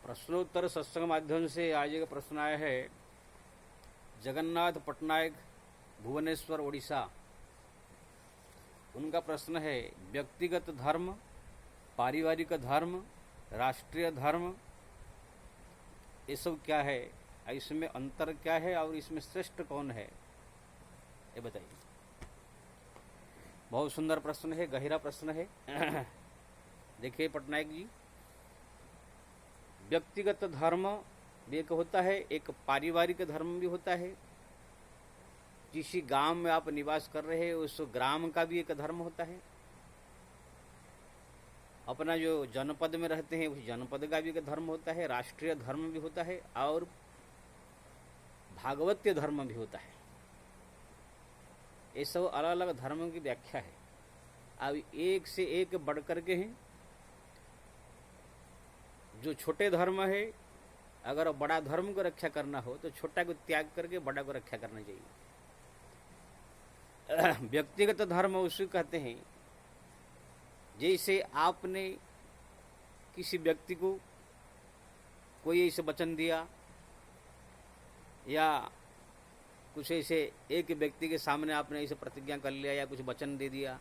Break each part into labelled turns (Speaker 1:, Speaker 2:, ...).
Speaker 1: प्रश्नोत्तर सत्संग माध्यम से आज एक प्रश्न आया है। जगन्नाथ पटनायक, भुवनेश्वर, ओडिशा। उनका प्रश्न है, व्यक्तिगत धर्म, पारिवारिक धर्म, राष्ट्रीय धर्म, ये सब क्या है, इसमें अंतर क्या है और इसमें श्रेष्ठ कौन है, ये बताइए। बहुत सुंदर प्रश्न है, गहरा प्रश्न है। देखिए पटनायक जी, व्यक्तिगत धर्म भी एक होता है, एक पारिवारिक धर्म भी होता है। जिस गांव में आप निवास कर रहे हैं उस ग्राम का भी एक धर्म होता है। अपना जो जनपद में रहते हैं उस जनपद का भी एक धर्म होता है। राष्ट्रीय धर्म भी होता है और भागवतीय धर्म भी होता है। ये सब अलग अलग धर्मों की व्याख्या है। अब एक से एक बढ़ करके हैं। जो छोटे धर्म है, अगर बड़ा धर्म को रक्षा करना हो तो छोटा को त्याग करके बड़ा को रक्षा करना चाहिए। व्यक्तिगत धर्म उसे कहते हैं जैसे आपने किसी व्यक्ति को कोई ऐसे वचन दिया या कुछ ऐसे एक व्यक्ति के सामने आपने ऐसे प्रतिज्ञा कर लिया या कुछ वचन दे दिया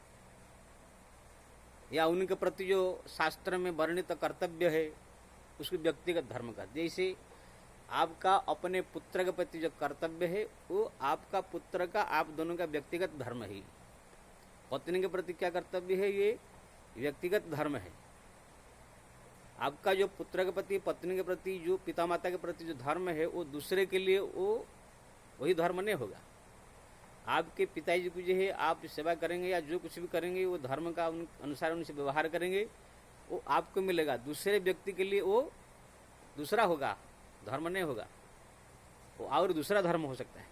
Speaker 1: या उनके प्रति जो शास्त्र में वर्णित कर्तव्य है उसको व्यक्तिगत धर्म का। जैसे आपका अपने पुत्र के प्रति जो कर्तव्य है वो आपका पुत्र का, आप दोनों का व्यक्तिगत धर्म है। पत्नी के प्रति क्या कर्तव्य है, ये व्यक्तिगत धर्म है। आपका जो पुत्र के प्रति, पत्नी के प्रति, जो पिता माता के प्रति जो धर्म है वो दूसरे के लिए वो वही धर्म नहीं होगा। आपके पिताजी को जो है आप सेवा करेंगे या जो कुछ भी करेंगे वो धर्म का अनुसार उनसे व्यवहार करेंगे, वो आपको मिलेगा। दूसरे व्यक्ति के लिए वो दूसरा होगा, धर्म नहीं होगा, वो और दूसरा धर्म हो सकता है।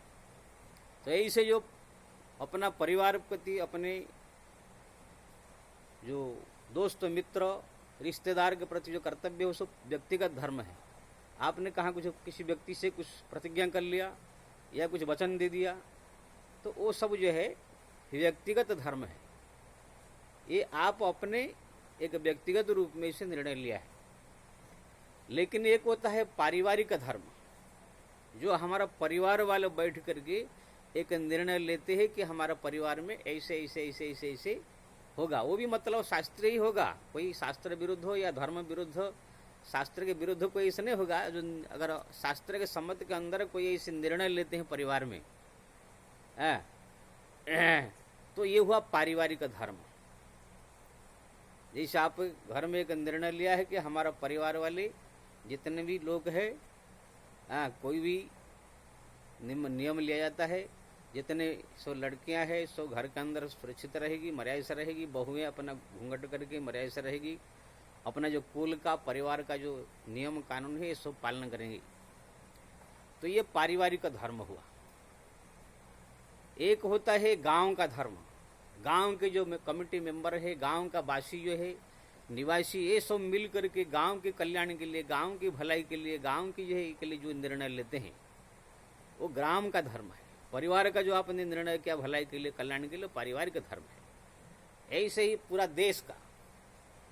Speaker 1: तो ऐसे जो अपना परिवार प्रति, अपने जो दोस्त मित्र रिश्तेदार के प्रति जो कर्तव्य है वो सब व्यक्तिगत धर्म है। आपने कहाँ कुछ किसी व्यक्ति से कुछ प्रतिज्ञा कर लिया या कुछ वचन दे दिया तो वो सब जो है व्यक्तिगत धर्म है। ये आप अपने एक व्यक्तिगत रूप में इसे निर्णय लिया है। लेकिन एक होता है पारिवारिक धर्म, जो हमारा परिवार वाले बैठ करके एक निर्णय लेते हैं कि हमारा परिवार में ऐसे ऐसे ऐसे ऐसे ऐसे होगा। वो भी मतलब शास्त्रीय ही होगा, कोई शास्त्र विरुद्ध हो या धर्म विरुद्ध, शास्त्र के विरुद्ध कोई ऐसा नहीं होगा। जो अगर शास्त्र के सम्मत के अंदर कोई ऐसे निर्णय लेते हैं परिवार में तो ये हुआ पारिवारिक धर्म। जैसे आप घर में एक निर्णय लिया है कि हमारा परिवार वाले जितने भी लोग हैं, कोई भी नियम लिया जाता है, जितने सो लड़कियां हैं सो घर के अंदर सुरक्षित रहेगी, मर्यादा से रहेगी, बहुएं अपना घूंघट करके मर्यादा से रहेगी, अपना जो कुल का, परिवार का जो नियम कानून है ये सब पालन करेंगे। तो ये पारिवारिक धर्म हुआ। एक होता है गांव का धर्म। गांव के जो कमिटी मेंबर है, गांव का वासी जो है, निवासी, ये सब मिल करके गांव के कल्याण के लिए, गांव की भलाई के लिए, गांव की जो है के लिए जो निर्णय लेते हैं वो ग्राम का धर्म है। परिवार का जो आपने निर्णय किया भलाई के लिए, कल्याण के लिए, पारिवारिक धर्म है। ऐसे ही पूरा देश का,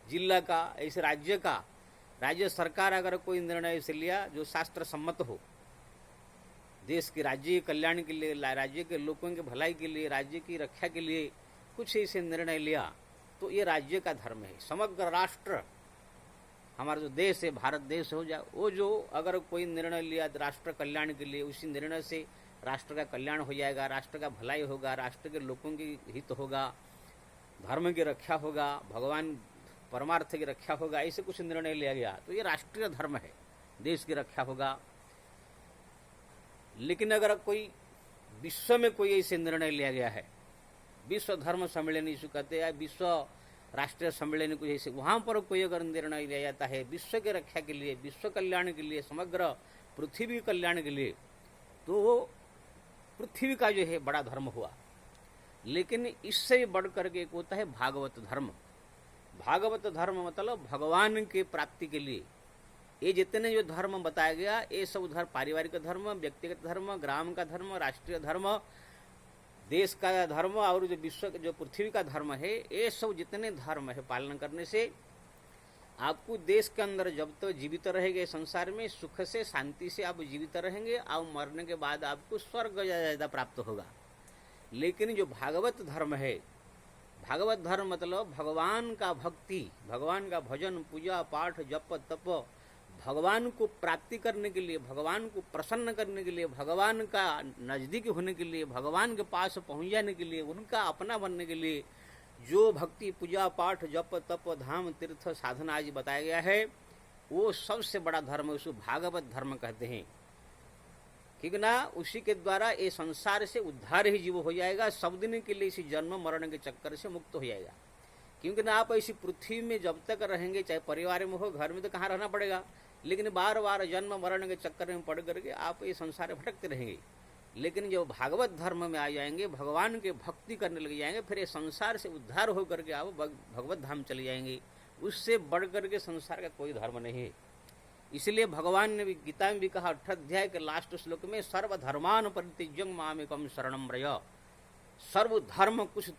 Speaker 1: जिला का, ऐसे राज्य का, राज्य सरकार अगर कोई निर्णय ऐसे लिया जो शास्त्र सम्मत हो, देश के राज्य के कल्याण के लिए, राज्य के लोगों के भलाई के लिए, राज्य की रक्षा के लिए कुछ ऐसे निर्णय लिया तो ये राज्य का धर्म है। समग्र राष्ट्र, हमारा जो देश है, भारत देश हो जाए, वो जो अगर कोई निर्णय लिया राष्ट्र कल्याण के लिए, उसी निर्णय से राष्ट्र का कल्याण हो जाएगा, राष्ट्र का भलाई होगा, राष्ट्र के लोगों की हित होगा, धर्म की रक्षा होगा, भगवान परमार्थ की रक्षा होगा, ऐसे कुछ निर्णय लिया गया तो ये राष्ट्रीय धर्म है, देश की रक्षा होगा। लेकिन अगर कोई विश्व में कोई ऐसे निर्णय लिया गया है, विश्व धर्म सम्मेलन इसे कहते हैं, विश्व राष्ट्रीय सम्मेलन कुछ ऐसे, वहां पर कोई अगर निर्णय लिया जाता है विश्व की रक्षा के लिए, विश्व कल्याण के लिए, समग्र पृथ्वी कल्याण के लिए, तो वो पृथ्वी का जो है बड़ा धर्म हुआ। लेकिन इससे भी बढ़ करके एक होता है भागवत धर्म। भागवत धर्म मतलब भगवान के प्राप्ति के लिए ये जितने जो धर्म बताया गया, ये सब धर्म, पारिवारिक धर्म, व्यक्तिगत धर्म, ग्राम का धर्म, राष्ट्रीय धर्म, देश का धर्म और जो विश्व जो पृथ्वी का धर्म है, ये सब जितने धर्म है पालन करने से आपको देश के अंदर जब तक जीवित रहेंगे संसार में सुख से शांति से आप जीवित रहेंगे, आप मरने के बाद आपको स्वर्ग ज़्यादा प्राप्त होगा। लेकिन जो भागवत धर्म है, भागवत धर्म मतलब भगवान का भक्ति, भगवान का भजन, पूजा पाठ, जप तप, भगवान को प्राप्ति करने के लिए, भगवान को प्रसन्न करने के लिए, भगवान का नज़दीक होने के लिए, भगवान के पास पहुंच जाने के लिए, उनका अपना बनने के लिए जो भक्ति, पूजा पाठ, जप तप, धाम, तीर्थ, साधना आज बताया गया है, वो सबसे बड़ा धर्म है, उसको भागवत धर्म कहते हैं। ठीक ना? उसी के द्वारा ये संसार से उद्धार ही जीव हो जाएगा, सब दिन के लिए इसी जन्म मरण के चक्कर से मुक्त हो जाएगा। क्योंकि ना आप ऐसी पृथ्वी में जब तक रहेंगे, चाहे परिवार में हो, घर में तो कहाँ रहना पड़ेगा, लेकिन बार बार जन्म मरण के चक्कर में पड़ करके आप ये संसार में भटकते रहेंगे। लेकिन जब भागवत धर्म में आ जाएंगे, भगवान के भक्ति करने लग जाएंगे, फिर ये संसार से उद्धार होकर के आप भगवत धाम चले जाएंगे। उससे बढ़ करके संसार का कोई धर्म नहीं है। इसलिए भगवान ने भी गीता में भी कहा, 8 अध्याय के लास्ट श्लोक में, सर्वधर्मान परित्यज्य मामेकम शरणं व्रज। सर्वधर्म, कुछ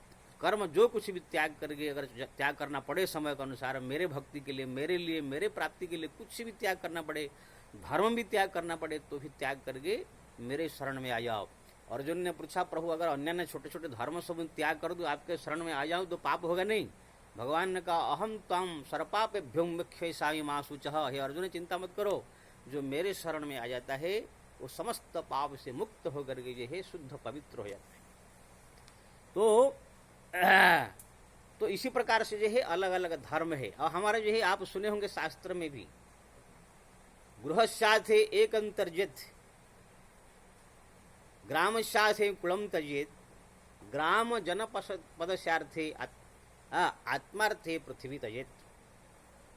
Speaker 1: कर्म जो कुछ भी त्याग करके, अगर त्याग करना पड़े समय के अनुसार, मेरे भक्ति के लिए, मेरे लिए, मेरे प्राप्ति के लिए कुछ भी त्याग करना पड़े, धर्म भी त्याग करना पड़े, तो भी त्याग करके मेरे शरण में आ जाओ। अर्जुन ने पूछा, प्रभु अगर अन्य ने छोटे छोटे धर्म सब त्याग कर दो, आपके शरण में आ जाऊं तो पाप होगा नहीं? भगवान ने कहा, अहम तम सर्पापेभ्यो मुख्यसाई मासूचः। हे अर्जुन, चिंता मत करो, जो मेरे शरण में आ जाता है वो समस्त पाप से मुक्त होकर के जो है शुद्ध पवित्र हो जाता है। तो इसी प्रकार से जो है अलग अलग धर्म है। और हमारे जो है आप सुने होंगे शास्त्र में भी, गृहस्याथे एक अंतर्जित, ग्रामस्याथे कुलम तजेत, ग्राम जनपदस्यार्थे आत्मार्थे पृथ्वी तजेत।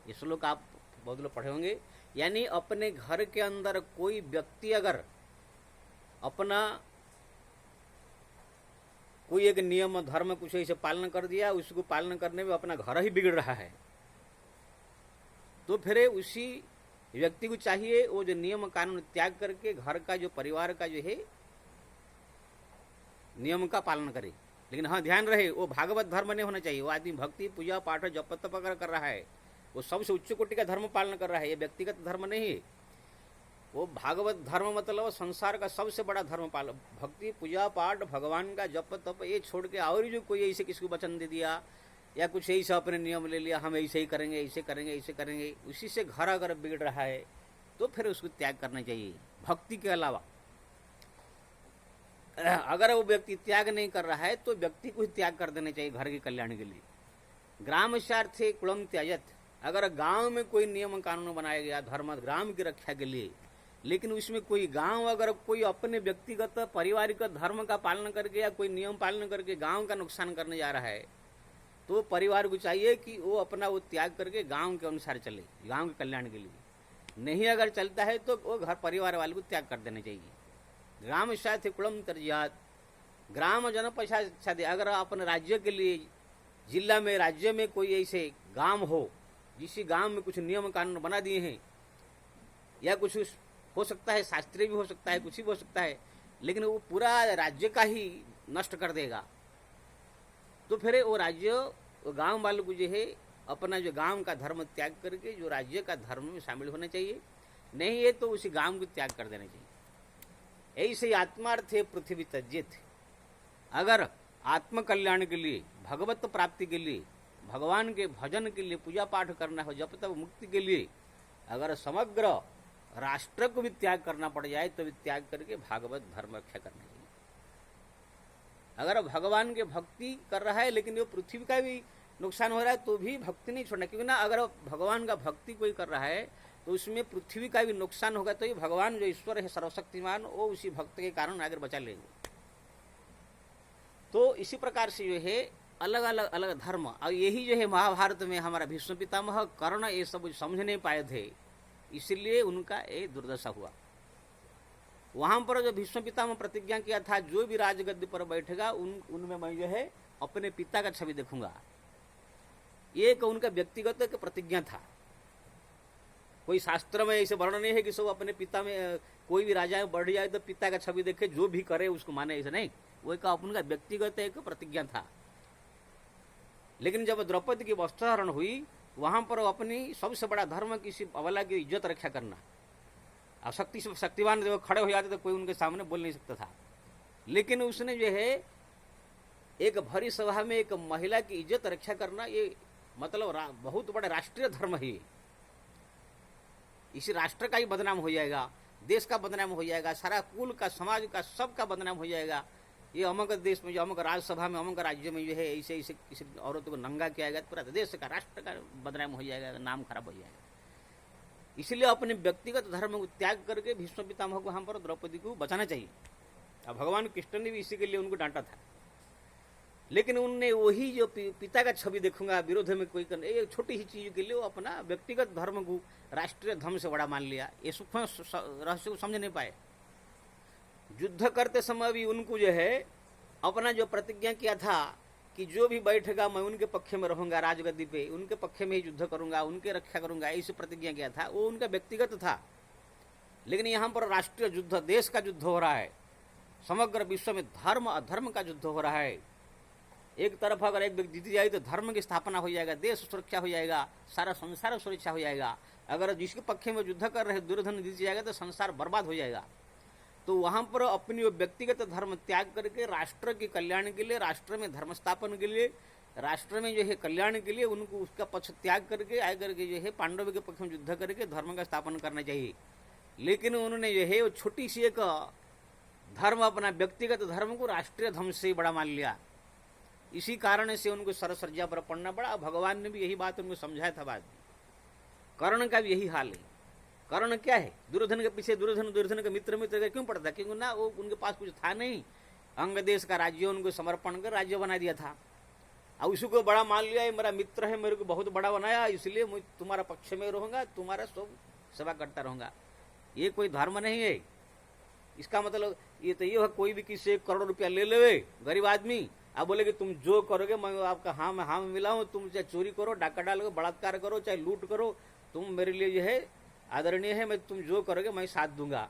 Speaker 1: ये श्लोक आप बहुत लोग पढ़े होंगे। यानी अपने घर के अंदर कोई व्यक्ति अगर अपना कोई एक नियम धर्म कुछ ऐसे पालन कर दिया, उसको पालन करने में अपना घर ही बिगड़ रहा है, तो फिर उसी व्यक्ति को चाहिए वो जो नियम कानून त्याग करके घर का जो परिवार का जो है नियम का पालन करे। लेकिन हाँ, ध्यान रहे, वो भागवत धर्म नहीं होना चाहिए। वो आदमी भक्ति, पूजा पाठ, जप तप कर रहा है, वो सबसे उच्च कोटि का धर्म पालन कर रहा है, ये व्यक्तिगत धर्म नहीं है। वो भागवत धर्म मतलब संसार का सबसे बड़ा धर्म पालन, भक्ति, पूजा पाठ, भगवान का जप तप, ये छोड़ के और जो कोई ऐसे किसी को वचन दे दिया या कुछ ऐसा अपने नियम ले लिया, हम ऐसे ही करेंगे, ऐसे करेंगे, ऐसे करेंगे, उसी से घर अगर बिगड़ रहा है तो फिर उसको त्याग करना चाहिए। भक्ति के अलावा अगर वो व्यक्ति त्याग नहीं कर रहा है तो व्यक्ति को ही त्याग कर देना चाहिए घर के कल्याण के लिए। ग्रामस्यार्थे कुलम त्याजत, अगर गांव में कोई नियम कानून बनाया गया धर्म ग्राम की रक्षा के लिए, लेकिन उसमें कोई गांव अगर कोई अपने व्यक्तिगत पारिवारिक धर्म का पालन करके या कोई नियम पालन करके गांव का नुकसान करने जा रहा है, तो परिवार को चाहिए कि वो अपना वो त्याग करके गांव के अनुसार चले, गांव के कल्याण के लिए। नहीं अगर चलता है तो वो घर परिवार वाले को त्याग कर देना चाहिए। ग्राम साथ कुलम तरजियात, ग्राम जनपद, अगर अपने राज्य के लिए, जिला में, राज्य में कोई ऐसे गांव हो जिस गांव में कुछ नियम कानून बना दिए हैं, या कुछ हो सकता है शास्त्रीय भी हो सकता है, कुछ भी हो सकता है, लेकिन वो पूरा राज्य का ही नष्ट कर देगा, तो फिर वो राज्य, वो गांव वालों को जो है अपना जो गांव का धर्म त्याग करके जो राज्य का धर्म में शामिल होना चाहिए। नहीं है तो उसी गांव को त्याग कर देना चाहिए। ऐसे ही आत्मार्थ है पृथ्वी तज्जित, अगर आत्म कल्याण के लिए, भगवत प्राप्ति के लिए, भगवान के भजन के लिए, पूजा पाठ करना हो, जब तक मुक्ति के लिए अगर समग्र राष्ट्र को भी त्याग करना पड़ जाए तो भी त्याग करके भागवत धर्म रक्षा करना चाहिए। अगर भगवान के भक्ति कर रहा है लेकिन वो पृथ्वी का भी नुकसान हो रहा है तो भी भक्ति नहीं छोड़ना, क्योंकि ना अगर भगवान का भक्ति कोई कर रहा है तो उसमें पृथ्वी का भी नुकसान होगा, तो ये भगवान जो ईश्वर है सर्वशक्तिमान, वो उसी भक्त के कारण आगे बचा लेंगे। तो इसी प्रकार से जो है अलग अलग अलग धर्म, और यही जो है महाभारत में हमारा भीष्म पितामह कर्ण ये सब समझ नहीं पाए थे, इसलिए उनका ये दुर्दशा हुआ। वहां पर जो भीष्म पितामह प्रतिज्ञा किया था, जो भी राजगद्दी पर बैठेगा उनमें मैं जो है अपने पिता का छवि देखूंगा, एक उनका व्यक्तिगत प्रतिज्ञा था। कोई शास्त्र में ऐसे वर्णन नहीं है कि सब अपने पिता में, कोई भी राजा बढ़ जाए तो पिता का छवि देखे, जो भी करे उसको माने, ऐसा नहीं। वो एक उनका व्यक्तिगत एक प्रतिज्ञा था। लेकिन जब द्रौपदी की वस्त्रहरण हुई वहां पर अपनी सबसे बड़ा धर्म किसी अबला की इज्जत रक्षा करना। और शक्तिवान जब खड़े हो जाते तो कोई उनके सामने बोल नहीं सकता था, लेकिन उसने जो है एक भरी सभा में एक महिला की इज्जत रक्षा करना, ये मतलब बहुत बड़ा राष्ट्रीय धर्म है। इसी राष्ट्र का ही बदनाम हो जाएगा, देश का बदनाम हो जाएगा, सारा कुल का, समाज का, सबका बदनाम हो जाएगा। ये अमुक देश में, जो अमुक राज्यसभा में, अमुक राज्य में जो है ऐसे ऐसे किसी औरत को नंगा किया गया, पूरा देश का, राष्ट्र का बदनाम हो जाएगा, नाम खराब हो जाएगा। इसलिए अपने व्यक्तिगत धर्म को त्याग करके भीष्म पितामह को हम पर द्रौपदी को बचाना चाहिए। अब भगवान कृष्ण ने भी इसी के लिए उनको डांटा था, लेकिन उनने वही जो पिता का छवि देखूंगा विरोध में कोई करने, एक छोटी ही चीज के लिए वो अपना व्यक्तिगत धर्म को राष्ट्रीय धर्म से बड़ा मान लिया। ये सूक्ष्म रहस्य को समझ नहीं पाए। युद्ध करते समय भी उनको जो है अपना जो प्रतिज्ञा किया था कि जो भी बैठेगा मैं उनके पक्ष में रहूंगा, राजगद्दी पे उनके पक्ष में ही युद्ध करूंगा, उनके रक्षा करूंगा, ऐसी प्रतिज्ञा किया था, वो उनका व्यक्तिगत था। लेकिन यहाँ पर राष्ट्रीय युद्ध, देश का युद्ध हो रहा है, समग्र विश्व में धर्म अधर्म का युद्ध हो रहा है। एक तरफ अगर एक व्यक्ति जीत जाए तो धर्म की स्थापना हो जाएगा, देश सुरक्षा हो जाएगा, सारा संसार सुरक्षा हो जाएगा। अगर जिसके पक्ष में युद्ध कर रहे दुर्योधन जीत जाएगा तो संसार बर्बाद हो जाएगा। तो वहां पर अपनी व्यक्तिगत धर्म त्याग करके राष्ट्र के कल्याण के लिए, राष्ट्र में धर्म स्थापन के लिए, राष्ट्र में जो है कल्याण के लिए उनको उसका पक्ष त्याग करके आए करके जो है पांडव के पक्ष में युद्ध करके धर्म का स्थापन करना चाहिए। लेकिन उन्होंने जो है वो छोटी सी एक धर्म, अपना व्यक्तिगत धर्म को राष्ट्रीय धर्म से बड़ा मान लिया। इसी कारण से उनको सरसज्जा पर पड़ना पड़ा। भगवान ने भी यही बात उनको समझाया था बाद में। कर्ण का भी यही हाल है। कर्ण क्या है, दुर्योधन के पीछे, दुर्योधन का मित्र का क्यों पड़ता, क्योंकि ना वो उनके पास कुछ था नहीं, अंग देश का राज्य उनको समर्पण कर राज्य बना दिया था। और उसी को बड़ा मान लिया, मेरा मित्र है, मेरे को बहुत बड़ा बनाया, इसलिए मैं तुम्हारा पक्ष में रहूंगा, तुम्हारा सब सेवा करता रहूंगा। ये कोई धर्म नहीं है। इसका मतलब ये तो ये है, कोई भी किसी 1 करोड़ रुपया ले ले गरीब आदमी, आप बोले कि तुम जो करोगे मैं आपका हाँ में मिला हूं, तुम चाहे चोरी करो, डाका डालो, बलात्कार करो, चाहे लूट करो, तुम मेरे लिए जो है आदरणीय है, मैं तुम जो करोगे मैं साथ दूंगा।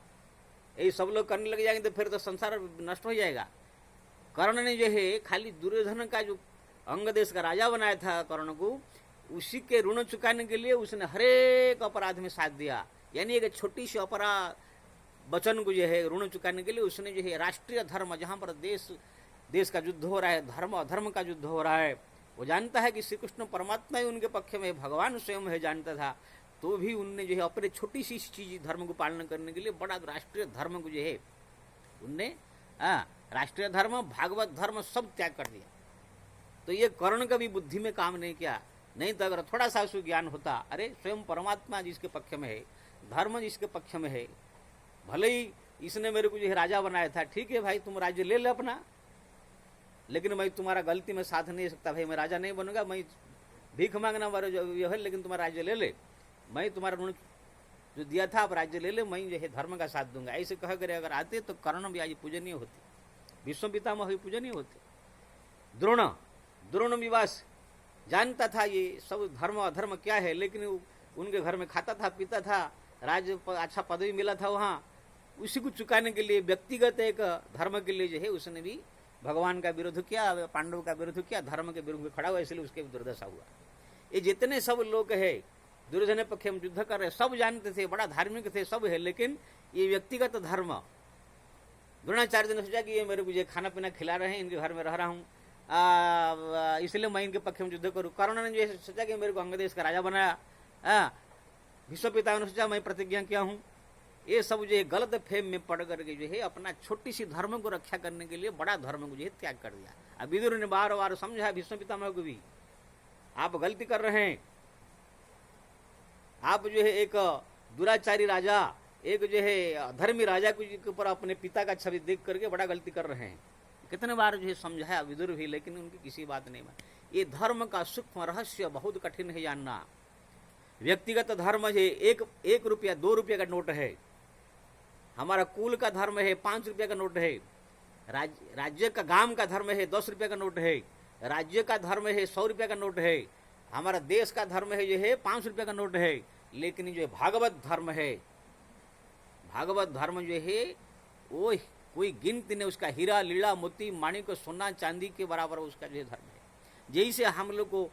Speaker 1: ये सब लोग करने लग जाएंगे तो फिर तो संसार नष्ट हो जाएगा। कर्ण ने जो है खाली दुर्योधन का जो अंग देश का राजा बनाया था कर्ण को, उसी के ऋण चुकाने के लिए उसने हरेक अपराध में साथ दिया। यानी एक छोटी सी अपराध वचन को जो है ऋण चुकाने के लिए उसने जो है राष्ट्रीय धर्म, जहां पर देश का युद्ध हो रहा है, धर्म अधर्म का युद्ध हो रहा है, वो जानता है कि श्री कृष्ण परमात्मा ही उनके पक्ष में, भगवान स्वयं है, जानता था, तो भी उनने जो है अपने छोटी सी चीज धर्म को पालन करने के लिए बड़ा राष्ट्रीय धर्म को जो है उनने राष्ट्रीय धर्म, भागवत धर्म सब त्याग कर दिया। तो ये कर्ण का भी बुद्धि में काम नहीं किया। नहीं तो अगर थोड़ा सा उसको ज्ञान होता, अरे स्वयं परमात्मा जिसके पक्ष में है, धर्म जिसके पक्ष में है, भले ही इसने मेरे को जो है राजा बनाया था, ठीक है भाई तुम राज्य ले ले अपना, लेकिन मैं तुम्हारा गलती में साथ नहीं सकता भाई, मैं राजा नहीं बनूंगा, मैं भीख मांगना वाला जो है, लेकिन तुम्हारा राज्य ले ले, मैं तुम्हारा ऋण जो दिया था आप राज्य ले ले, मैं जो है धर्म का साथ दूंगा। ऐसे कह कर अगर आते तो कर्ण भी आज पूजनीय होते, विश्व पितामह भी पूजनीय होते। द्रोण विवास जानता था ये सब धर्म अधर्म क्या है, लेकिन उनके घर में खाता था, पीता था, राज्य अच्छा पदवी मिला था वहाँ, उसी को चुकाने के लिए व्यक्तिगत एक धर्म के लिए जो है उसने भी भगवान का विरोध किया, पांडव का विरोध किया, धर्म के विरुद्ध खड़ा हुआ, इसलिए उसके दुर्दशा हुआ। ये जितने सब लोग है दुर्योधन पक्ष में युद्ध कर रहे, सब जानते थे, बड़ा धार्मिक थे, सब है, लेकिन ये व्यक्तिगत धर्म, द्रोणाचार्य ने सोचा कि ये मेरे को ये खाना पीना खिला रहे हैं, इनके घर में रह रहा हूँ, इसलिए मैं इनके पक्ष में युद्ध करूँ। कर्ण ने जो सोचा कि मेरे को अंगदेश का राजा बनाया, भीष्म पितामह ने सोचा मैं प्रतिज्ञा किया हूँ। ये सब जो है गलत फेम में पड़ करके जो है अपना छोटी सी धर्म को रक्षा करने के लिए बड़ा धर्म को जो है त्याग कर दिया। अब विदुर ने बार बार समझा भीष्म पितामह को भी, आप गलती कर रहे हैं, आप जो है एक दुराचारी राजा, एक जो है धर्मी राजा के ऊपर अपने पिता का छवि देख करके बड़ा गलती कर रहे हैं। कितने बार जो है समझाया विदुर भी, लेकिन उनकी किसी बात नहीं मानी। ये धर्म का सूक्ष्म रहस्य बहुत कठिन है जानना। व्यक्तिगत धर्म है, 1 रुपया 2 रुपये का नोट है, हमारा कुल का धर्म है 5 रुपये का नोट है, राज्य का गांव का धर्म है 10 रुपये का नोट है, राज्य का धर्म है 100 रुपये का नोट है, हमारा देश का धर्म है जो है 5 रुपये का नोट है। लेकिन जो भागवत धर्म है, भागवत धर्म जो है वो कोई गिनती नहीं, उसका हीरा लीला मोती माणिक सोना चांदी के बराबर उसका जो धर्म है। जैसे हम लोग को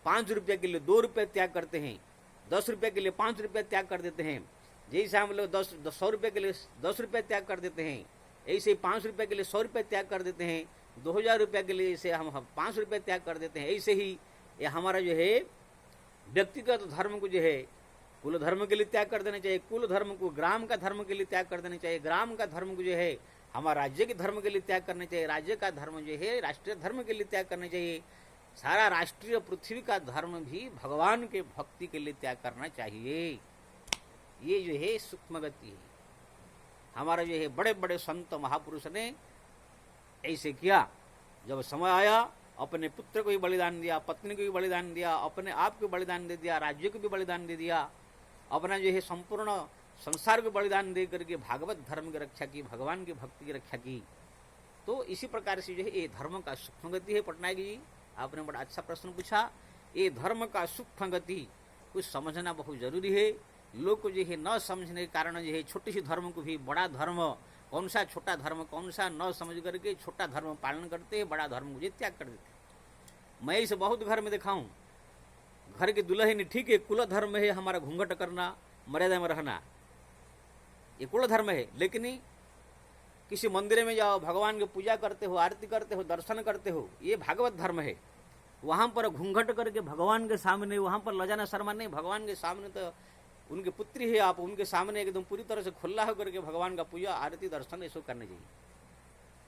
Speaker 1: 5 रुपये के लिए 2 रुपये त्याग करते हैं, 10 रुपये के लिए 5 रुपये त्याग कर देते हैं, जैसे हम लोग 100 रुपये के लिए 10 रुपये त्याग कर देते हैं, ऐसे 5 रुपये के लिए 100 रुपये त्याग कर देते हैं, 2000 रुपये के लिए इसे हम 5 रुपये त्याग कर देते हैं। ऐसे ही ये हमारा जो है व्यक्तिगत धर्म को जो है कुल धर्म के लिए त्याग कर देना चाहिए, कुल धर्म को ग्राम का धर्म के लिए त्याग कर देना चाहिए, ग्राम का धर्म को जो है हमारा राज्य के धर्म के लिए त्याग करना चाहिए, राज्य का धर्म जो है राष्ट्रीय धर्म के लिए त्याग करना चाहिए, सारा राष्ट्रीय पृथ्वी का धर्म भी भगवान के भक्ति के लिए त्याग करना चाहिए। ये जो है सूक्ष्म गति है। हमारा जो है बड़े बड़े संत महापुरुष ने ऐसे किया। जब समय आया अपने पुत्र को भी बलिदान दिया, पत्नी को भी बलिदान दिया, अपने आप को बलिदान दे दिया, राज्य को भी बलिदान दे दिया, अपना जो है संपूर्ण संसार को बलिदान दे करके भागवत धर्म की रक्षा की, भगवान की भक्ति की रक्षा की। तो इसी प्रकार से जो है ये धर्म का सूक्ष्म गति है। पटनायक जी, आपने बड़ा अच्छा प्रश्न पूछा। ये धर्म का सूक्ष्म गति कुछ समझना बहुत जरूरी है। लोग को जो है न समझने के कारण जो है छोटी सी धर्म को भी बड़ा धर्म, कौन सा छोटा धर्म कौन सा न समझ करके छोटा धर्म पालन करते हैं, बड़ा धर्म मुझे त्याग कर देते हैं। मैं इसे बहुत घर में देखा हूँ। घर की दुल्हन ठीक है, कुल धर्म है हमारा घूंघट करना, मर्यादा में रहना, ये कुल धर्म है। लेकिन किसी मंदिर में जाओ, भगवान की पूजा करते हो, आरती करते हो, दर्शन करते हो, ये भागवत धर्म है। वहां पर घूंघट करके भगवान के सामने, वहां पर लजाना शर्मा नहीं, भगवान के सामने तो उनकी पुत्री है आप, उनके सामने एकदम पूरी तरह से खुला होकर के भगवान का पूजा आरती दर्शन ऐसा करने चाहिए।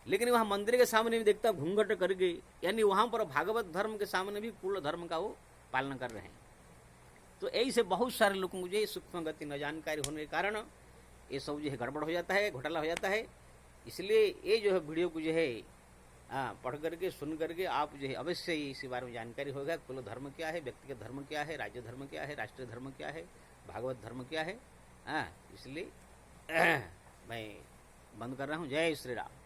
Speaker 1: लेकिन वहां मंदिर के सामने भी देखता घूंघट करके, यानी वहां पर भागवत धर्म के सामने भी कुल धर्म का वो पालन कर रहे हैं। तो ऐसे बहुत सारे लोगों को जो सूक्ष्म गति न जानकारी होने के कारण ये सब जो है गड़बड़ हो जाता है, घोटाला हो जाता है। इसलिए ये जो है वीडियो को जो है पढ़ करके सुन करके आप जो है अवश्य इसी बारे में जानकारी होगा। कुल धर्म क्या है, व्यक्तिगत धर्म क्या है, राज्य धर्म क्या है, राष्ट्रीय धर्म क्या है, भागवत धर्म क्या है। इसलिए मैं बंद कर रहा हूँ। जय श्री राम।